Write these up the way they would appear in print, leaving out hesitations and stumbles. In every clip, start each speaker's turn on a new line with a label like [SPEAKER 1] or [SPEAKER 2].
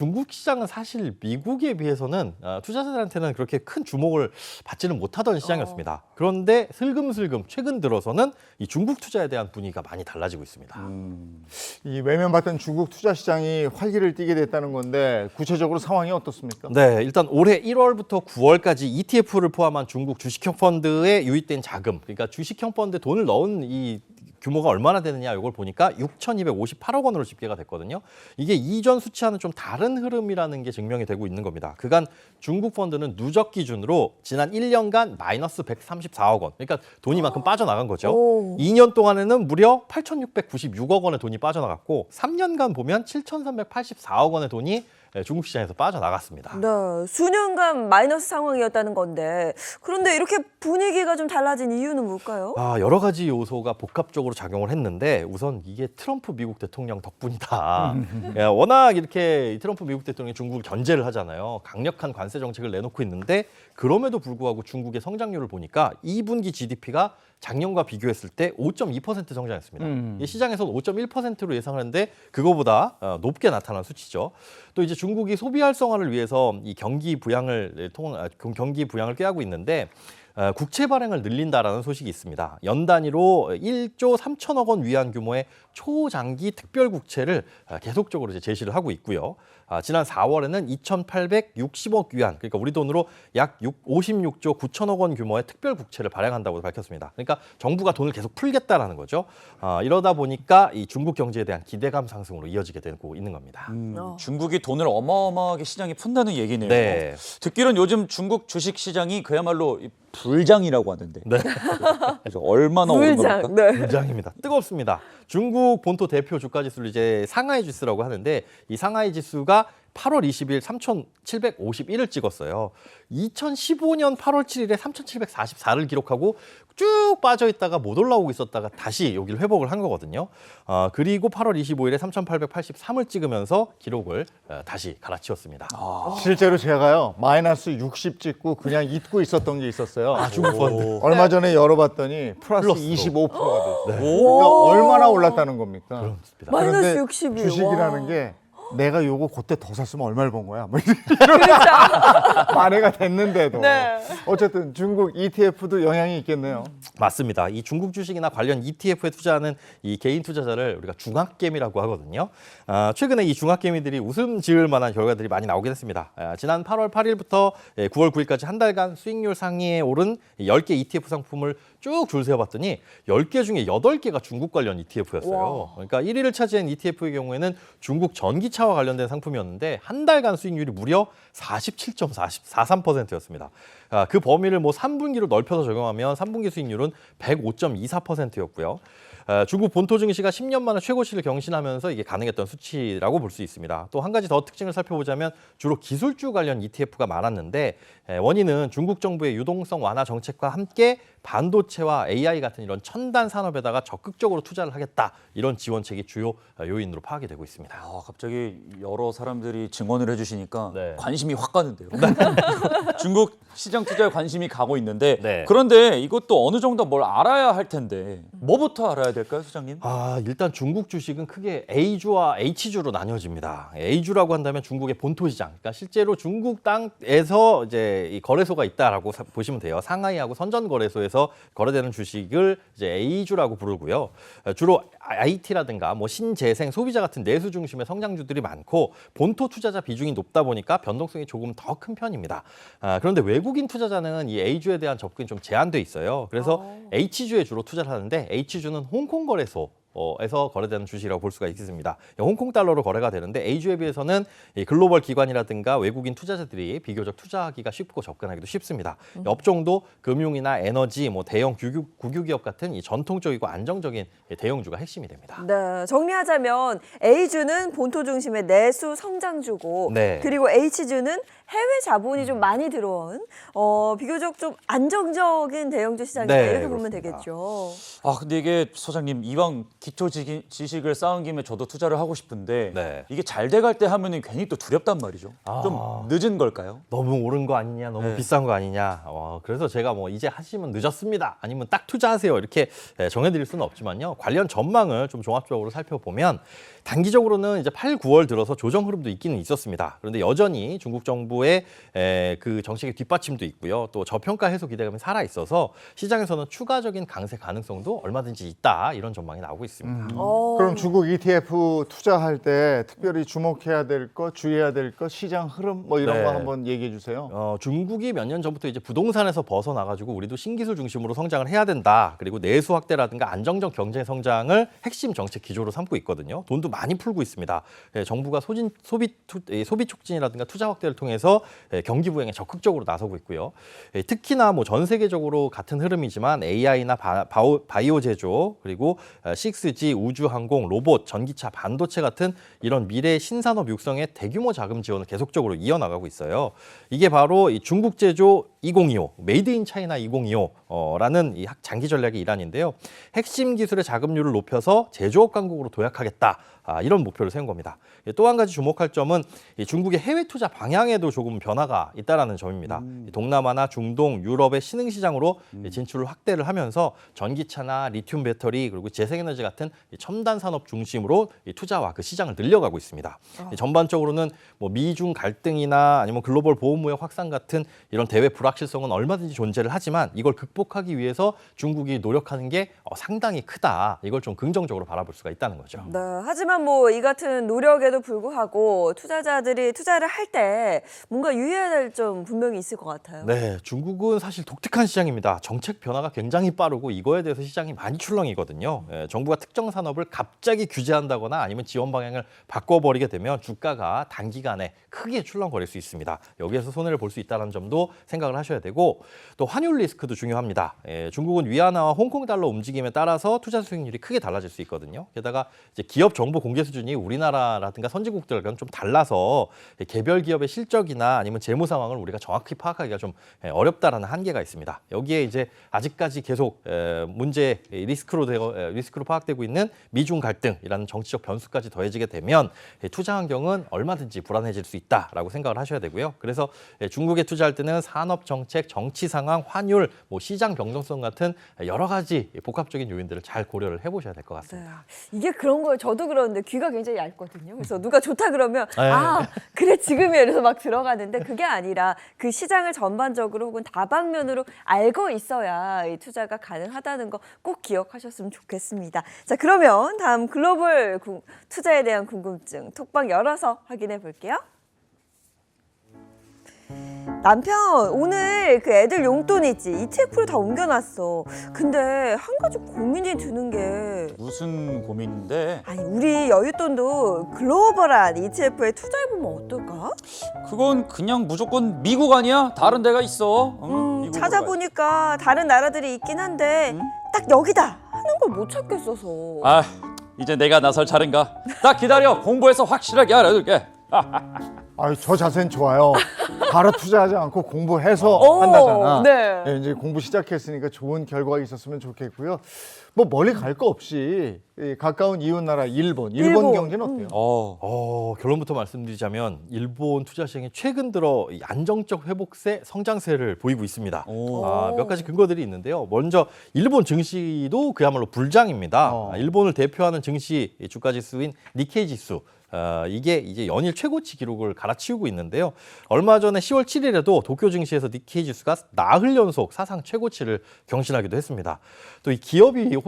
[SPEAKER 1] 중국 시장은 사실 미국에 비해서는 투자자들한테는 그렇게 큰 주목을 받지는 못하던 시장이었습니다. 그런데 슬금슬금 최근 들어서는 이 중국 투자에 대한 분위기가 많이 달라지고 있습니다.
[SPEAKER 2] 이 외면받던 중국 투자 시장이 활기를 띠게 됐다는 건데 구체적으로 상황이 어떻습니까?
[SPEAKER 1] 네, 일단 올해 1월부터 9월까지 ETF를 포함한 중국 주식형 펀드에 유입된 자금, 그러니까 주식형 펀드에 돈을 넣은 이 규모가 얼마나 되느냐 이걸 보니까 6,258억 원으로 집계가 됐거든요. 이게 이전 수치와는 좀 다른 흐름이라는 게 증명이 되고 있는 겁니다. 그간 중국 펀드는 누적 기준으로 지난 1년간 마이너스 134억 원, 그러니까 돈이 만큼 빠져나간 거죠. 2년 동안에는 무려 8,696억 원의 돈이 빠져나갔고 3년간 보면 7,384억 원의 돈이 중국 시장에서 빠져나갔습니다.
[SPEAKER 3] 네, 수년간 마이너스 상황이었다는 건데 그런데 이렇게 분위기가 좀 달라진 이유는 뭘까요?
[SPEAKER 1] 여러 가지 요소가 복합적으로 작용을 했는데 우선 이게 트럼프 미국 대통령 덕분이다. 워낙 이렇게 트럼프 미국 대통령이 중국을 견제를 하잖아요. 강력한 관세 정책을 내놓고 있는데 그럼에도 불구하고 중국의 성장률을 보니까 2분기 GDP가 작년과 비교했을 때 5.2% 성장했습니다. 시장에서는 5.1%로 예상을 했는데 그거보다 높게 나타난 수치죠. 또 이제 중국이 소비 활성화를 위해서 이 경기 부양을 꾀하고 있는데 국채 발행을 늘린다라는 소식이 있습니다. 연 단위로 1조 3천억 원 위안 규모의 초장기 특별 국채를 계속적으로 이제 제시를 하고 있고요. 지난 4월에는 2,860억 위안, 그러니까 우리 돈으로 약 56조 9천억 원 규모의 특별 국채를 발행한다고 밝혔습니다. 그러니까 정부가 돈을 계속 풀겠다라는 거죠. 이러다 보니까 이 중국 경제에 대한 기대감 상승으로 이어지게 되고 있는 겁니다.
[SPEAKER 4] 중국이 돈을 어마어마하게 시장에 푼다는 얘기네요.
[SPEAKER 1] 네.
[SPEAKER 4] 듣기로는 요즘 중국 주식 시장이 그야말로 불장이라고 하는데.
[SPEAKER 1] 네.
[SPEAKER 4] 그래서 얼마나 오른 겁니까?
[SPEAKER 3] 불장. 네.
[SPEAKER 1] 굉장입니다. 뜨겁습니다. 중국 본토 대표 주가 지수를 이제 상하이 지수라고 하는데 이 상하이 지수가 8월 20일 3,751을 찍었어요. 2015년 8월 7일에 3,744를 기록하고 쭉 빠져 있다가 못 올라오고 있었다가 다시 여기를 회복을 한 거거든요. 그리고 8월 25일에 3,883을 찍으면서 기록을 다시 갈아치웠습니다.
[SPEAKER 2] 실제로 제가요 마이너스 60 찍고 그냥 잊고 있었던 게 있었어요.
[SPEAKER 1] 중국 펀드.
[SPEAKER 2] 얼마 전에 열어봤더니 플러스
[SPEAKER 1] 플러스로.
[SPEAKER 2] 25%가 됐어요.
[SPEAKER 1] 네.
[SPEAKER 2] 그러니까 얼마나 올랐다는 겁니까?
[SPEAKER 1] 그렇습니다.
[SPEAKER 3] 마이너스
[SPEAKER 2] 그런데
[SPEAKER 3] 60이요.
[SPEAKER 2] 주식이라는
[SPEAKER 3] 와.
[SPEAKER 2] 게 내가 요거 그때 더 샀으면 얼마를 번 거야? 뭐
[SPEAKER 3] 그렇죠.
[SPEAKER 2] 만회가 됐는데도
[SPEAKER 3] 네.
[SPEAKER 2] 어쨌든 중국 ETF도 영향이 있겠네요.
[SPEAKER 1] 맞습니다. 이 중국 주식이나 관련 ETF에 투자하는 이 개인 투자자를 우리가 중학개미라고 하거든요. 최근에 이 중학개미들이 웃음 지을 만한 결과들이 많이 나오긴 했습니다. 지난 8월 8일부터 9월 9일까지 한 달간 수익률 상위에 오른 10개 ETF 상품을 쭉 줄 세어봤더니 10개 중에 8개가 중국 관련 ETF였어요. 그러니까 1위를 차지한 ETF의 경우에는 중국 전기차와 관련된 상품이었는데 한 달간 수익률이 무려 47.43%였습니다. 그 범위를 뭐 3분기로 넓혀서 적용하면 3분기 수익률은 105.24%였고요. 중국 본토 증시가 10년 만에 최고치를 경신하면서 이게 가능했던 수치라고 볼 수 있습니다. 또 한 가지 더 특징을 살펴보자면 주로 기술주 관련 ETF가 많았는데 원인은 중국 정부의 유동성 완화 정책과 함께 반도체와 AI 같은 이런 첨단 산업에다가 적극적으로 투자를 하겠다 이런 지원책이 주요 요인으로 파악이 되고 있습니다.
[SPEAKER 4] 갑자기 여러 사람들이 증언을 해주시니까
[SPEAKER 1] 네.
[SPEAKER 4] 관심이 확 가는데요. 중국 시장 투자에 관심이 가고 있는데
[SPEAKER 1] 네.
[SPEAKER 4] 그런데 이것도 어느 정도 뭘 알아야 할 텐데 뭐부터 알아야 될까요, 소장님?
[SPEAKER 1] 일단 중국 주식은 크게 A주와 H주로 나뉘어집니다. A주라고 한다면 중국의 본토 시장, 그러니까 실제로 중국 땅에서 이제 이 거래소가 있다라고 보시면 돼요. 상하이하고 선전 거래소에서 거래되는 주식을 이제 A주라고 부르고요. 주로 IT라든가 뭐 신재생, 소비자 같은 내수 중심의 성장주들이 많고 본토 투자자 비중이 높다 보니까 변동성이 조금 더 큰 편입니다. 그런데 외국인 투자자는 이 A주에 대한 접근이 좀 제한돼 있어요. 그래서 H주에 주로 투자를 하는데 H주는 홍콩 거래소 에서 거래되는 주식이라고 볼 수가 있습니다. 홍콩 달러로 거래가 되는데 A주에 비해서는 이 글로벌 기관이라든가 외국인 투자자들이 비교적 투자하기가 쉽고 접근하기도 쉽습니다. 업종도 금융이나 에너지, 뭐 대형 국유기업 같은 이 전통적이고 안정적인 대형주가 핵심이 됩니다.
[SPEAKER 3] 네, 정리하자면 A주는 본토 중심의 내수 성장주고
[SPEAKER 1] 네.
[SPEAKER 3] 그리고 H주는 해외 자본이 좀 많이 들어온 비교적 좀 안정적인 대형주 시장이다
[SPEAKER 1] 네,
[SPEAKER 3] 이렇게 보면
[SPEAKER 1] 그렇습니다.
[SPEAKER 3] 되겠죠.
[SPEAKER 4] 근데 이게 소장님 이왕 기초 지식을 쌓은 김에 저도 투자를 하고 싶은데
[SPEAKER 1] 네.
[SPEAKER 4] 이게 잘 돼갈 때 하면은 괜히 또 두렵단 말이죠. 좀 늦은 걸까요?
[SPEAKER 1] 너무 오른 거 아니냐, 너무
[SPEAKER 4] 네.
[SPEAKER 1] 비싼 거 아니냐. 그래서 제가 뭐 이제 하시면 늦었습니다. 아니면 딱 투자하세요. 이렇게 정해드릴 수는 없지만요. 관련 전망을 좀 종합적으로 살펴보면 단기적으로는 이제 8, 9월 들어서 조정 흐름도 있기는 있었습니다. 그런데 여전히 중국 정부의 그 정책의 뒷받침도 있고요. 또 저평가 해소 기대감이 살아 있어서 시장에서는 추가적인 강세 가능성도 얼마든지 있다 이런 전망이 나오고 있습니다.
[SPEAKER 2] 그럼 중국 ETF 투자할 때 특별히 주목해야 될 것, 주의해야 될 것, 시장 흐름 뭐 이런
[SPEAKER 1] 네.
[SPEAKER 2] 거 한번 얘기해 주세요.
[SPEAKER 1] 중국이 몇 년 전부터 이제 부동산에서 벗어나가지고 우리도 신기술 중심으로 성장을 해야 된다. 그리고 내수 확대라든가 안정적 경제 성장을 핵심 정책 기조로 삼고 있거든요. 돈도 많이 풀고 있습니다. 정부가 소비 촉진이라든가 투자 확대를 통해서 경기 부양에 적극적으로 나서고 있고요. 특히나 뭐 전 세계적으로 같은 흐름이지만 AI나 바이오 제조 그리고 6G, 우주 항공, 로봇, 전기차, 반도체 같은 이런 미래 신산업 육성의 대규모 자금 지원을 계속적으로 이어나가고 있어요. 이게 바로 이 중국 제조 2025, 메이드 인 차이나 2025라는 이 장기 전략의 일환인데요. 핵심 기술의 자금률을 높여서 제조업 강국으로 도약하겠다. 이런 목표를 세운 겁니다. 또 한 가지 주목할 점은 이 중국의 해외 투자 방향에도 조금 변화가 있다는 점입니다. 동남아나 중동, 유럽의 신흥 시장으로 진출을 확대를 하면서 전기차나 리튬 배터리 그리고 재생에너지 같은 이 첨단 산업 중심으로 이 투자와 그 시장을 늘려가고 있습니다. 전반적으로는 뭐 미중 갈등이나 아니면 글로벌 보호무역 확산 같은 이런 대외 불확실성은 얼마든지 존재를 하지만 이걸 극복하기 위해서 중국이 노력하는 게 상당히 크다. 이걸 좀 긍정적으로 바라볼 수가 있다는 거죠.
[SPEAKER 3] 네, 하지만 뭐 이 같은 노력에도 불구하고 투자자들이 투자를 할 때 뭔가 유의해야 될 점 분명히 있을 것 같아요.
[SPEAKER 1] 네, 중국은 사실 독특한 시장입니다. 정책 변화가 굉장히 빠르고 이거에 대해서 시장이 많이 출렁이거든요. 정부가 특정 산업을 갑자기 규제한다거나 아니면 지원 방향을 바꿔버리게 되면 주가가 단기간에 크게 출렁거릴 수 있습니다. 여기에서 손해를 볼 수 있다는 점도 생각을 하셔야 되고 또 환율 리스크도 중요합니다. 중국은 위안화와 홍콩 달러 움직임에 따라서 투자 수익률이 크게 달라질 수 있거든요. 게다가 이제 기업 정보 공개 수준이 우리나라라든가 선진국들과는 좀 달라서 개별 기업의 실적이나 아니면 재무 상황을 우리가 정확히 파악하기가 좀 어렵다라는 한계가 있습니다. 여기에 이제 아직까지 계속 문제 리스크로 파악되고 있는 미중 갈등이라는 정치적 변수까지 더해지게 되면 투자 환경은 얼마든지 불안해질 수 있다라고 생각을 하셔야 되고요. 그래서 중국에 투자할 때는 산업 정책, 정치 상황, 환율, 뭐 시장 경쟁성 같은 여러 가지 복합적인 요인들을 잘 고려를 해보셔야 될 것
[SPEAKER 3] 네.
[SPEAKER 1] 같습니다.
[SPEAKER 3] 이게 그런 거예요. 저도 그러는데 귀가 굉장히 얇거든요. 그래서 누가 좋다 그러면
[SPEAKER 1] 네.
[SPEAKER 3] 그래 지금이야 이래서 막 들어가는데 그게 아니라 그 시장을 전반적으로 혹은 다방면으로 알고 있어야 이 투자가 가능하다는 거 꼭 기억하셨으면 좋겠습니다. 자, 그러면 다음 글로벌 투자에 대한 궁금증 톡방 열어서 확인해 볼게요. 남편 오늘 그 애들 용돈이지 ETF로 다 옮겨놨어. 근데 한 가지 고민이 드는 게
[SPEAKER 4] 무슨 고민인데?
[SPEAKER 3] 아니 우리 여윳돈도 글로벌한 ETF에 투자해보면 어떨까?
[SPEAKER 4] 그건 그냥 무조건 미국 아니야? 다른 데가 있어. 미국으로
[SPEAKER 3] 찾아보니까 다른 나라들이 있긴 한데 딱 여기다 하는 걸 못 찾겠어서.
[SPEAKER 4] 가야지. 이제 내가 나설 차례인가? 딱 기다려. 공부해서 확실하게 알아둘게.
[SPEAKER 2] 저 자세는 좋아요. 바로 투자하지 않고 공부해서
[SPEAKER 3] 오,
[SPEAKER 2] 한다잖아.
[SPEAKER 3] 네.
[SPEAKER 2] 이제 공부 시작했으니까 좋은 결과가 있었으면 좋겠고요. 뭐 멀리 갈 거 없이 이 가까운 이웃 나라 일본 경제는 어때요?
[SPEAKER 1] 결론부터 말씀드리자면 일본 투자 시장이 최근 들어 이 안정적 회복세, 성장세를 보이고 있습니다. 몇 가지 근거들이 있는데요. 먼저 일본 증시도 그야말로 불장입니다. 일본을 대표하는 증시 주가 지수인 니케이 지수. 이게 이제 연일 최고치 기록을 갈아치우고 있는데요. 얼마 전에 10월 7일에도 도쿄 증시에서 니케이 지수가 나흘 연속 사상 최고치를 경신하기도 했습니다. 또 이 기업이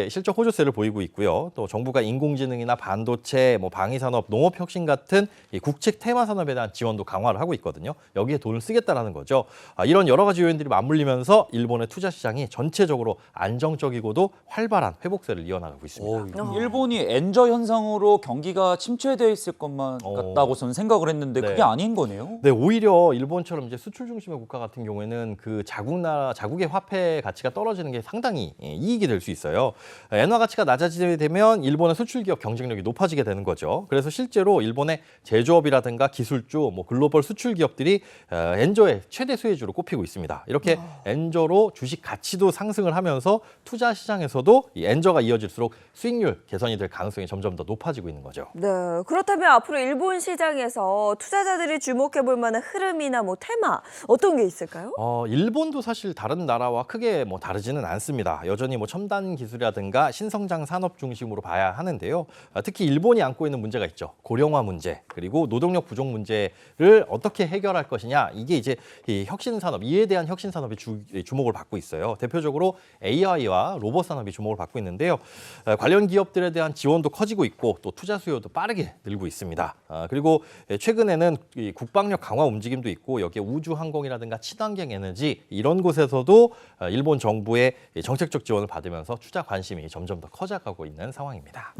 [SPEAKER 1] 실적 호조세를 보이고 있고요. 또 정부가 인공지능이나 반도체, 뭐 방위산업, 농업혁신 같은 이 국책 테마 산업에 대한 지원도 강화를 하고 있거든요. 여기에 돈을 쓰겠다라는 거죠. 이런 여러 가지 요인들이 맞물리면서 일본의 투자 시장이 전체적으로 안정적이고도 활발한 회복세를 이어나가고 있습니다.
[SPEAKER 4] 일본이 엔저 현상으로 경기가 침체되어 있을 것만 같다고 저는 생각을 했는데
[SPEAKER 1] 네.
[SPEAKER 4] 그게 아닌 거네요.
[SPEAKER 1] 네, 오히려 일본처럼 이제 수출 중심의 국가 같은 경우에는 그 자국의 화폐 가치가 떨어지는 게 상당히 이익이 될 수 있어요. 엔화 가치가 낮아지게 되면 일본의 수출 기업 경쟁력이 높아지게 되는 거죠. 그래서 실제로 일본의 제조업이라든가 기술주, 뭐 글로벌 수출 기업들이 엔저의 최대 수혜주로 꼽히고 있습니다. 이렇게 엔저로 주식 가치도 상승을 하면서 투자 시장에서도 이 엔저가 이어질수록 수익률 개선이 될 가능성이 점점 더 높아지고 있는 거죠.
[SPEAKER 3] 네, 그렇다면 앞으로 일본 시장에서 투자자들이 주목해 볼 만한 흐름이나 뭐 테마 어떤 게 있을까요?
[SPEAKER 1] 일본도 사실 다른 나라와 크게 뭐 다르지는 않습니다. 여전히 뭐 첨단 첨단 기술이라든가 신성장 산업 중심으로 봐야 하는데요. 특히 일본이 안고 있는 문제가 있죠. 고령화 문제 그리고 노동력 부족 문제를 어떻게 해결할 것이냐 이게 이제 이 혁신 산업 이에 대한 혁신 산업이 주목을 받고 있어요. 대표적으로 AI와 로봇 산업이 주목을 받고 있는데요. 관련 기업들에 대한 지원도 커지고 있고 또 투자 수요도 빠르게 늘고 있습니다. 그리고 최근에는 이 국방력 강화 움직임도 있고 여기에 우주 항공이라든가 친환경 에너지 이런 곳에서도 일본 정부의 정책적 지원을 받으면서 투자 관심이 점점 더 커져가고 있는 상황입니다.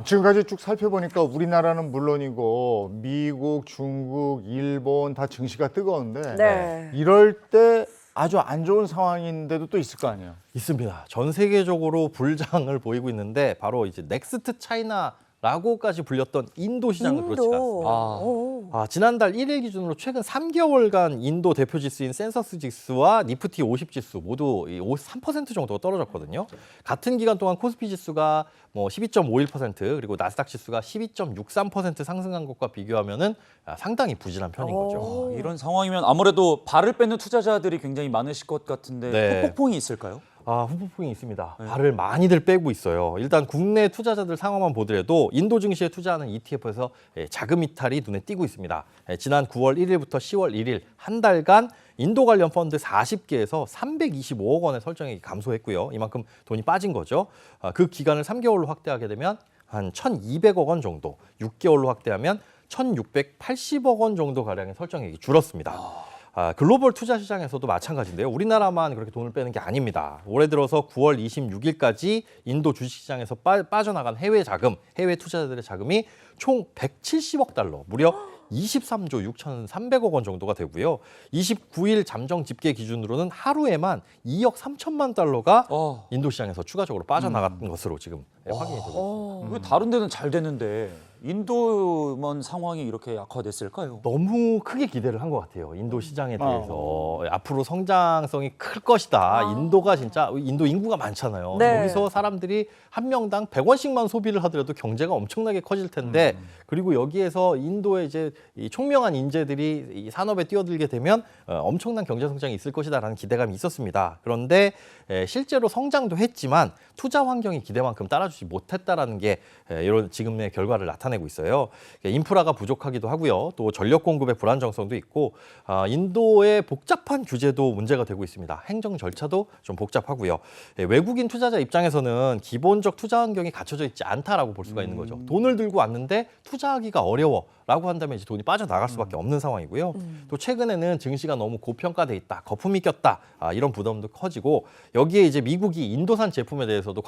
[SPEAKER 2] 지금까지 쭉 살펴보니까 우리나라는 물론이고 미국, 중국, 일본 다 증시가 뜨거운데
[SPEAKER 3] 네.
[SPEAKER 2] 이럴 때 아주 안 좋은 상황인데도 또 있을 거 아니에요.
[SPEAKER 1] 있습니다. 전 세계적으로 불장을 보이고 있는데 바로 이제 넥스트 차이나라고까지 불렸던 인도 시장도 그렇지 않습니다.
[SPEAKER 3] 오.
[SPEAKER 1] 지난달 1일 기준으로 최근 3개월간 인도 대표 지수인 센서스 지수와 니프티 50 지수 모두 3% 정도가 떨어졌거든요. 같은 기간 동안 코스피 지수가 뭐 12.51% 그리고 나스닥 지수가 12.63% 상승한 것과 비교하면은 상당히 부진한 편인 거죠.
[SPEAKER 4] 이런 상황이면 아무래도 발을 빼는 투자자들이 굉장히 많으실 것 같은데
[SPEAKER 1] 네.
[SPEAKER 4] 후폭풍이 있을까요?
[SPEAKER 1] 후폭풍이 있습니다. 발을 많이들 빼고 있어요. 일단 국내 투자자들 상황만 보더라도 인도 증시에 투자하는 ETF에서 자금 이탈이 눈에 띄고 있습니다. 지난 9월 1일부터 10월 1일 한 달간 인도 관련 펀드 40개에서 325억 원의 설정액이 감소했고요. 이만큼 돈이 빠진 거죠. 그 기간을 3개월로 확대하게 되면 한 1,200억 원 정도, 6개월로 확대하면 1,680억 원 정도 가량의 설정액이 줄었습니다. 글로벌 투자 시장에서도 마찬가지인데요. 우리나라만 그렇게 돈을 빼는 게 아닙니다. 올해 들어서 9월 26일까지 인도 주식시장에서 빠져나간 해외 자금, 해외 투자자들의 자금이 총 170억 달러, 무려 23조 6,300억 원 정도가 되고요. 29일 잠정 집계 기준으로는 하루에만 2억 3천만 달러가 인도 시장에서 추가적으로 빠져나간 것으로 지금 확인이 되고 있습니다.
[SPEAKER 4] 왜 다른 데는 잘 되는데 인도만 상황이 이렇게 악화됐을까요?
[SPEAKER 1] 너무 크게 기대를 한 것 같아요. 인도 시장에 대해서 앞으로 성장성이 클 것이다. 인도가 진짜 인도 인구가 많잖아요.
[SPEAKER 3] 네.
[SPEAKER 1] 여기서 사람들이 한 명당 100원씩만 소비를 하더라도 경제가 엄청나게 커질 텐데 그리고 여기에서 인도의 이제 이 총명한 인재들이 이 산업에 뛰어들게 되면 엄청난 경제 성장이 있을 것이다라는 기대감이 있었습니다. 그런데 실제로 성장도 했지만 투자 환경이 기대만큼 따라주지 못했다라는 게 이런 지금의 결과를 나타내고 있어요. 인프라가 부족하기도 하고요. 또 전력 공급의 불안정성도 있고 인도의 복잡한 규제도 문제가 되고 있습니다. 행정 절차도 좀 복잡하고요. 외국인 투자자 입장에서는 기본적 투자 환경이 갖춰져 있지 않다라고 볼 수가 있는 거죠. 돈을 들고 왔는데 투자하기가 어려워라고 한다면 이제 돈이 빠져나갈 수밖에 없는 상황이고요. 또 최근에는 증시가 너무 고평가돼 있다, 거품이 꼈다 이런 부담도 커지고 여기에 이제 미국이 인도산 제품에 대해서도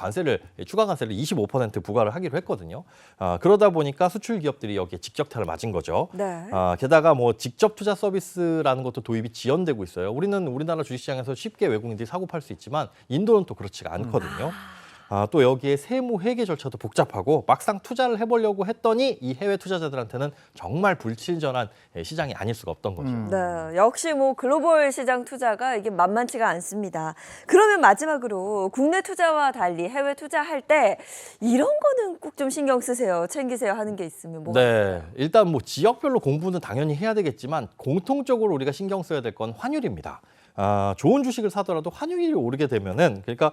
[SPEAKER 1] 추가 관세를 25% 부과를 하기로 했거든요. 그러다 보니까 수출 기업들이 여기에 직격탄을 맞은 거죠.
[SPEAKER 3] 네.
[SPEAKER 1] 게다가 뭐 직접 투자 서비스라는 것도 도입이 지연되고 있어요. 우리는 우리나라 주식시장에서 쉽게 외국인들이 사고 팔 수 있지만 인도는 또 그렇지가 않거든요. 또 여기에 세무 회계 절차도 복잡하고 막상 투자를 해보려고 했더니 이 해외 투자자들한테는 정말 불친절한 시장이 아닐 수가 없던 거죠.
[SPEAKER 3] 네, 역시 뭐 글로벌 시장 투자가 이게 만만치가 않습니다. 그러면 마지막으로 국내 투자와 달리 해외 투자할 때 이런 거는 꼭 좀 신경 쓰세요, 챙기세요 하는 게 있으면 뭐가
[SPEAKER 1] 네, 일단 뭐 지역별로 공부는 당연히 해야 되겠지만 공통적으로 우리가 신경 써야 될 건 환율입니다. 좋은 주식을 사더라도 환율이 오르게 되면은 그러니까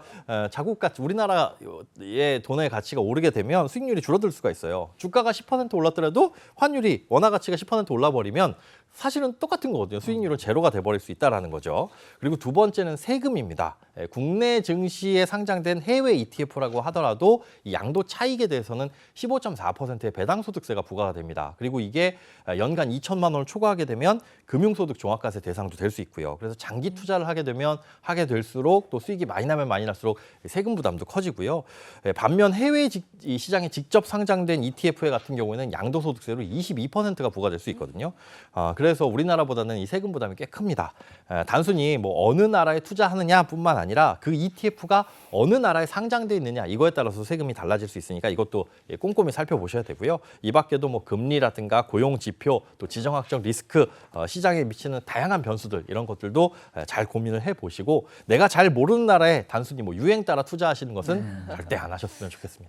[SPEAKER 1] 자국가치 우리나라의 돈의 가치가 오르게 되면 수익률이 줄어들 수가 있어요. 주가가 10% 올랐더라도 환율이 원화 가치가 10% 올라버리면 사실은 똑같은 거거든요. 수익률은 제로가 돼버릴 수 있다라는 거죠. 그리고 두 번째는 세금입니다. 국내 증시에 상장된 해외 ETF라고 하더라도 이 양도 차익에 대해서는 15.4%의 배당소득세가 부과가 됩니다. 그리고 이게 연간 2천만 원을 초과하게 되면 금융소득 종합과세 대상도 될 수 있고요. 그래서 장기 투자를 하게 될수록 또 수익이 많이 나면 많이 날수록 세금 부담도 커지고요. 반면 해외 시장에 직접 상장된 ETF 같은 경우에는 양도소득세로 22%가 부과될 수 있거든요. 그래서 우리나라보다는 이 세금 부담이 꽤 큽니다. 단순히 뭐 어느 나라에 투자하느냐뿐만 아니라 그 ETF가 어느 나라에 상장돼 있느냐 이거에 따라서 세금이 달라질 수 있으니까 이것도 꼼꼼히 살펴보셔야 되고요. 이 밖에도 뭐 금리라든가 고용 지표, 또 지정학적 리스크, 시장에 미치는 다양한 변수들 이런 것들도 잘 고민을 해보시고 내가 잘 모르는 나라에 단순히 뭐 유행 따라 투자하시는 것은 절대 안 하셨으면 좋겠습니다.